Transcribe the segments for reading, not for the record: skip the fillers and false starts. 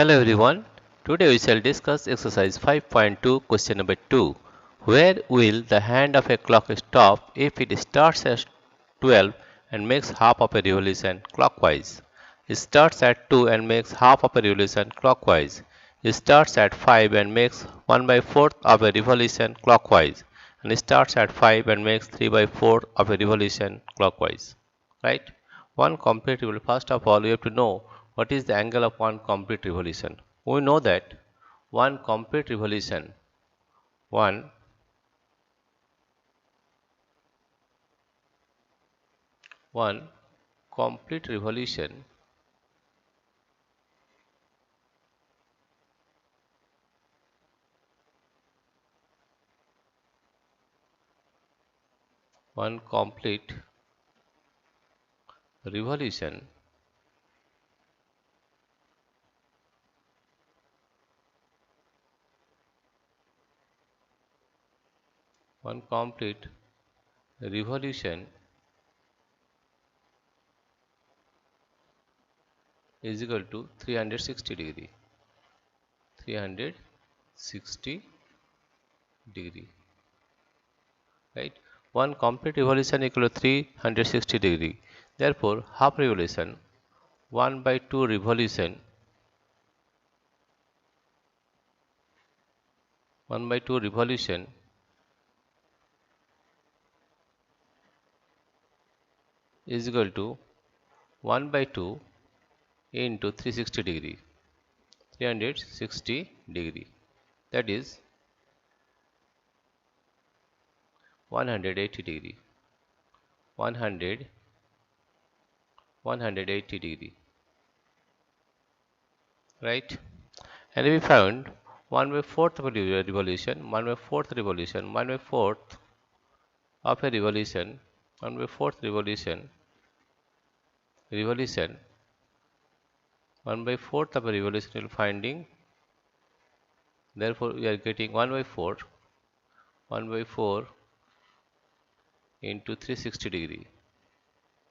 Hello everyone. Today we shall discuss exercise 5.2 question number 2. Where will the hand of a clock stop if it starts at 12 and makes half of a revolution clockwise? It starts at 2 and makes half of a revolution clockwise. It starts at 5 and makes 1 by 4th of a revolution clockwise. And it starts at 5 and makes 3 by 4th of a revolution clockwise. Right? One complete revolution. First of all, you have to know what is the angle of one complete revolution. We know that one complete revolution, one one complete revolution one complete revolution one complete revolution is equal to 360 degree. 360 degree. Right? One complete revolution equal to 360 degree. Therefore, half revolution 1 by 2 revolution 1 by 2 revolution is equal to 1 by 2 into 360 degree. 360 degree, that is 180 degree. 180 degree, right? And we found 1 by 4th of a revolution, 1 by 4th revolution, 1 by 4th of a revolution, 1 by 4th revolution, 1 by 4th of a revolution will finding. Therefore, we are getting 1 by 4 into 360 degree,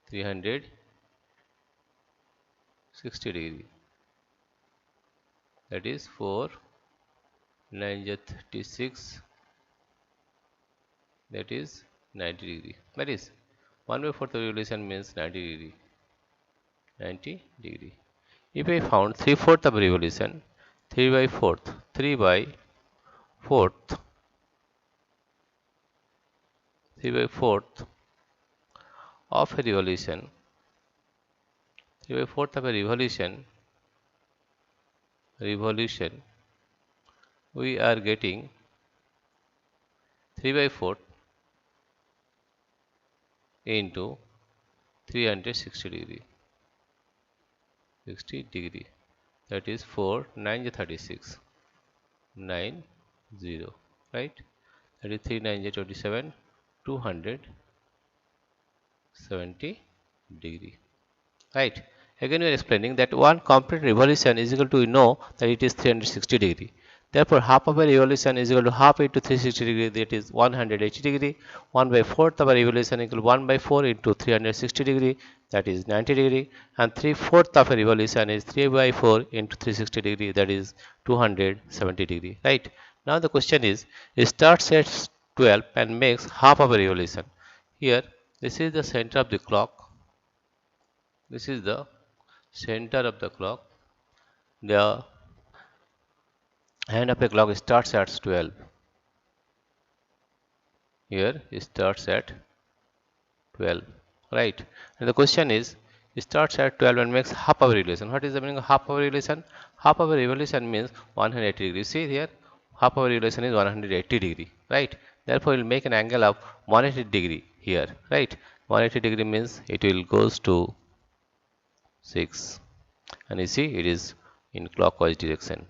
360 degree, that is 4 9 36, that is 90 degree. That is 1 by 4th revolution means 90 degree. 90 degree. If I found 3/4 of revolution, 3 by 4th, 3 by 4th, 3 by 4th of a revolution, 3 by 4th of a revolution, we are getting 3 by 4th into 360 degree, 60 degree, that is 4 9 36, 9 0, right? That is 3 9 27, 270 degree, right? Again we are explaining that one complete revolution is equal to, we know that it is 360 degree. Therefore, half of a revolution is equal to half into 360 degree, that is 180 degree. 1 by 4th of a revolution equal to 1 by 4 into 360 degree, that is 90 degree. And 3/4 of a revolution is 3 by 4 into 360 degree, that is 270 degree, right? Now the question is, it starts at 12 and makes half of a revolution. Here, this is the center of the clock. This is the center of the clock. The hand of a clock starts at 12. Here it starts at 12, right? And the question is, it starts at 12 and makes half of a revolution. What is the meaning of half of a revolution? Half of a revolution means 180 degree. See here, half of a revolution is 180 degree, right? Therefore, it will make an angle of 180 degree here, right? 180 degree means it will goes to 6, and you see it is in clockwise direction,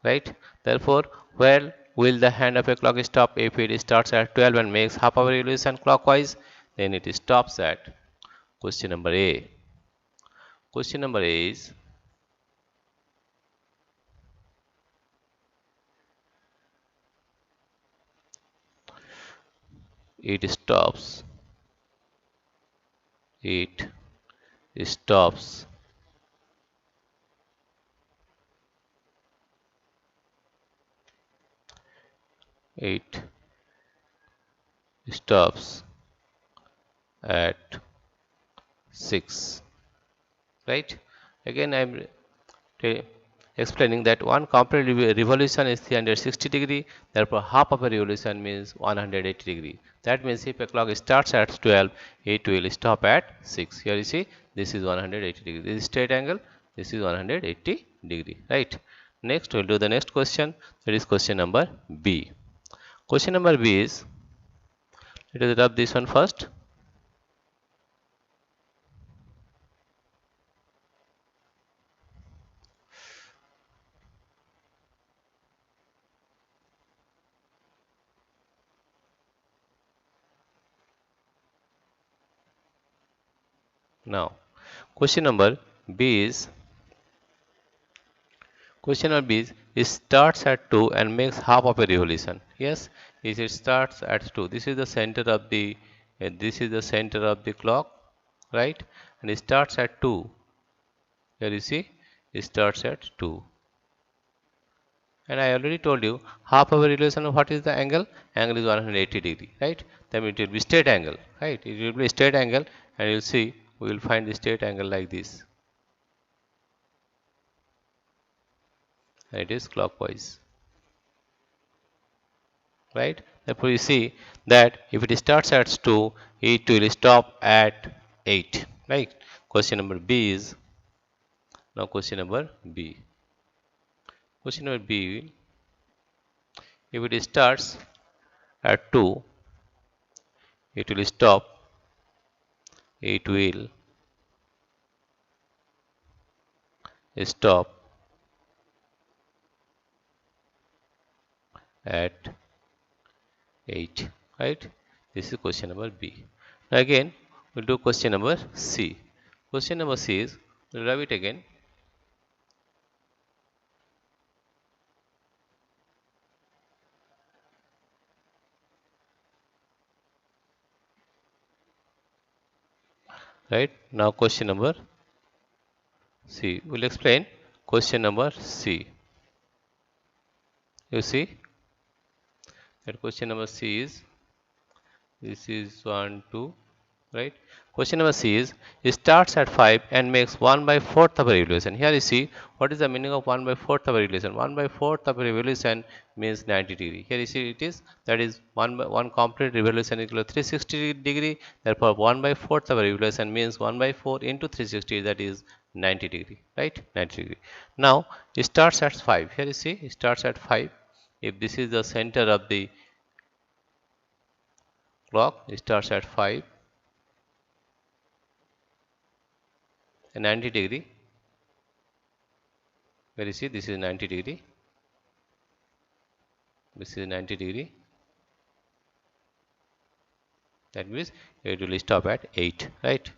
right? Therefore, where will the hand of a clock stop if it starts at 12 and makes half of a revolution clockwise? Then it stops at question number A. Question number A is, it stops it stops at 6, right? Again I'm explaining that one complete revolution is 360 degree, therefore half of a revolution means 180 degree. That means if a clock starts at 12, it will stop at 6. Here you see, this is 180 degree, this is straight angle, this is 180 degree, right? Next we'll do the next question, that is question number B. Question number B is, let us rub this one first. Now question number B is, question number B is, it starts at 2 and makes half of a revolution. Yes, it starts at 2. This is the center of the clock, right? And it starts at 2. Here you see, it starts at 2. And I already told you half of a revolution of what is the angle? Angle is 180 degree, right? Then it will be straight angle, right? It will be a straight angle, and you'll see we will find the straight angle like this. And it is clockwise, right? Therefore you see that if it starts at 2, it will stop at 8, right? Question number B is, now question number B. Question number B, if it starts at 2, it will stop, it will stop at 8, right? This is question number B. Now again we'll do question number C. Question number C is, we'll rub it again. Right, now question number C. We'll explain question number C. You see that question number C is, this is 1, 2, right? Question number C is, it starts at 5 and makes 1 by 4th of a revolution. Here you see, what is the meaning of 1 by 4th of a revolution? 1 by 4th of a revolution means 90 degree. Here you see it is, that is 1 complete revolution equal to 360 degree. Therefore 1 by 4th of a revolution means 1 by 4 into 360, that is 90 degree, right? 90 degree. Now it starts at 5. Here you see, it starts at 5. If this is the center of the clock, it starts at 5 and 90 degree. Where you see, this is 90 degree, this is 90 degree, that means it will stop at 8, right?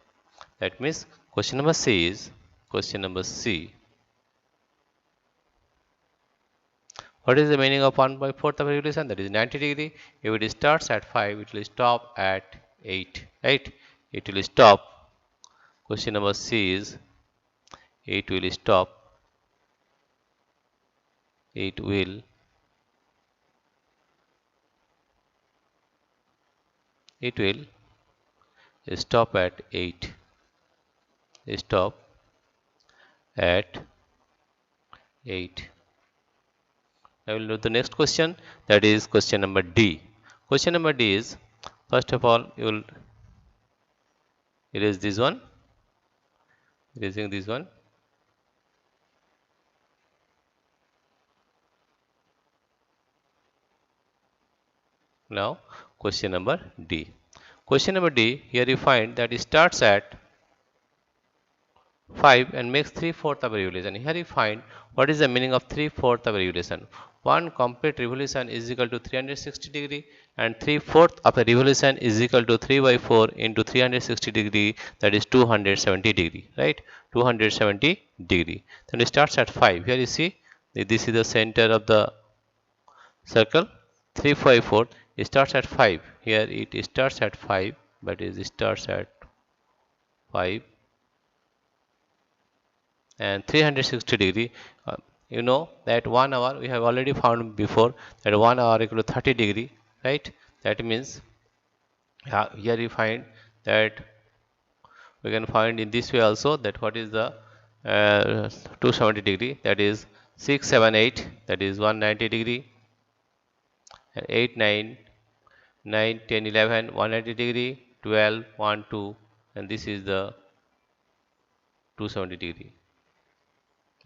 That means question number C is, question number C, what is the meaning of 1 by 4th of a revolution? That is 90 degree. If it starts at 5, it will stop at 8, right? It will stop, question number C is, it will stop, it will stop at 8, stop at 8. I will do the next question, that is question number D. Question number D is, first of all you will erase this one, erasing this one. Now question number D. Question number D, here you find that it starts at 5 and makes 3/4 of a revolution. Here you find what is the meaning of 3/4 of a revolution. One complete revolution is equal to 360 degree, and 3/4 of a revolution is equal to 3 by 4 into 360 degree, that is 270 degree, right? 270 degree. Then it starts at 5. Here you see, this is the center of the circle. 3, 5, 4. It starts at 5. Here it starts at 5, but it starts at 5 and 360 degree. You know that 1 hour we have already found before that 1 hour equal to 30 degree, right? That means here you find that we can find in this way also that what is the 270 degree, that is 678, that is 190 degree, and 8 9 9 10 11 190 degree, 12 1 2, and this is the 270 degree,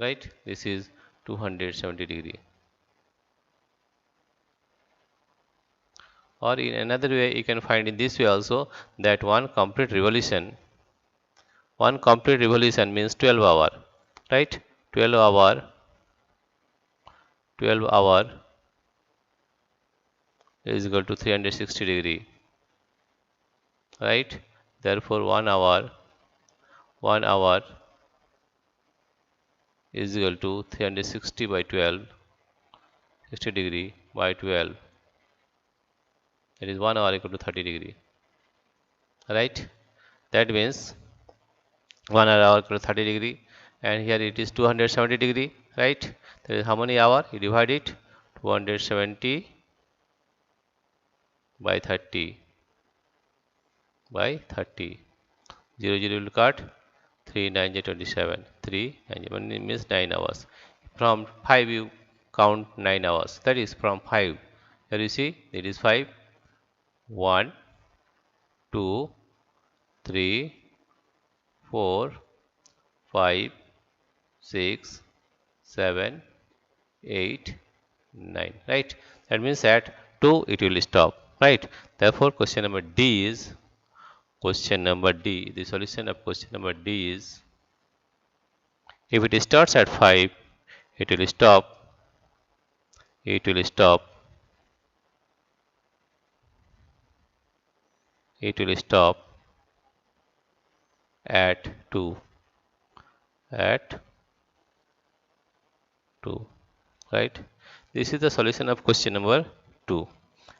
right? This is 270 degree. Or in another way you can find in this way also that one complete revolution means 12 hour, right? 12 hour 12 hour is equal to 360 degree, right? Therefore 1 hour is equal to 360 by 12, 60 degree by 12, that is 1 hour equal to 30 degree, right? That means 1 hour equal to 30 degree, and here it is 270 degree, right? That is how many hour? You divide it, 270 by 30 by 30. 0 0 will cut, 3 9 27, 3 9 means 9 hours. From 5 you count 9 hours, that is from 5. Here you see it is 5, 1 2 3 4 5 6 7 8 9, right? That means at 2 it will stop, right? Therefore question number D is, question number D, the solution of question number D is, if it starts at 5, it will stop, it will stop, it will stop at 2, at 2, right? This is the solution of question number 2.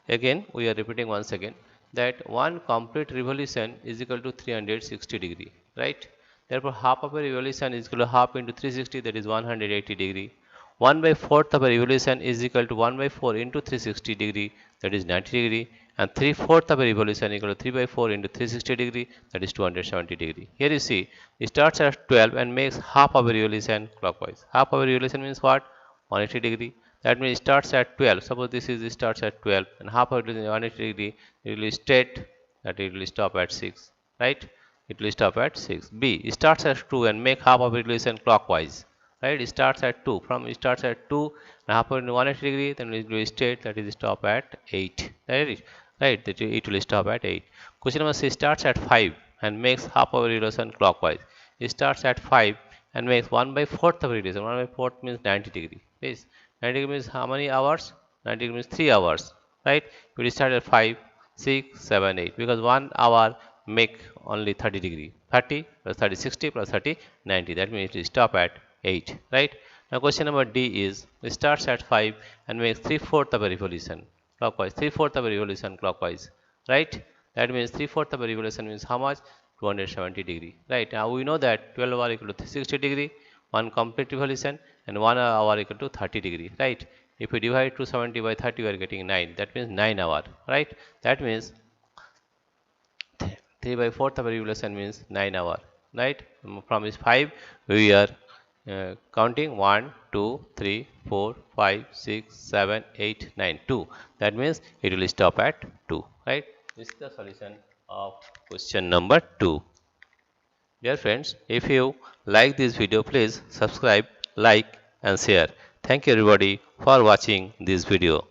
Again we are repeating once again that one complete revolution is equal to 360 degree, right? Therefore half of a revolution is equal to half into 360, that is 180 degree. 1 by 4th of a revolution is equal to 1 by 4 into 360 degree, that is 90 degree, and 3/4 of a revolution equal to 3 by 4 into 360 degree, that is 270 degree. Here you see it starts at 12 and makes half of a revolution clockwise. Half of a revolution means what? 180 degree. That means it starts at 12. Suppose this is, it starts at 12 and half of it is 180 degree, it will state that it will stop at 6, right? It will stop at 6. B, it starts at 2 and make half of revolution clockwise, right? It starts at 2, from it starts at 2 and half of it 180 degree, then it will state that it stop at 8, right? Right, that it will stop at 8. Question number C, starts at 5 and makes half of revolution clockwise. It starts at 5 and makes 1 by 4th of revolution. 1 by 4th means 90 degree. Yes. 90 degree means how many hours? 90 degree means 3 hours, right? You will start at 5, 6, 7, 8, because 1 hour make only 30 degree. 30 plus 30, 60 plus 30, 90. That means it will stop at 8, right? Now question number D is, it starts at 5 and makes 3/4 of a revolution clockwise. 3/4 of a revolution clockwise, right? That means 3/4 of a revolution means how much? 270 degree, right? Now we know that 12 hour equal to 60 degree, one complete revolution, and 1 hour equal to 30 degree, right? If we divide 270 by 30, we are getting 9. That means 9 hour, right? That means 3 by 4th of a revolution means 9 hour, right? From this 5 we are counting 1 2 3 4 5 6 7 8 9 2. That means it will stop at 2, right? This is the solution of question number 2. Dear friends, if you like this video, please subscribe, like and share. Thank you everybody for watching this video.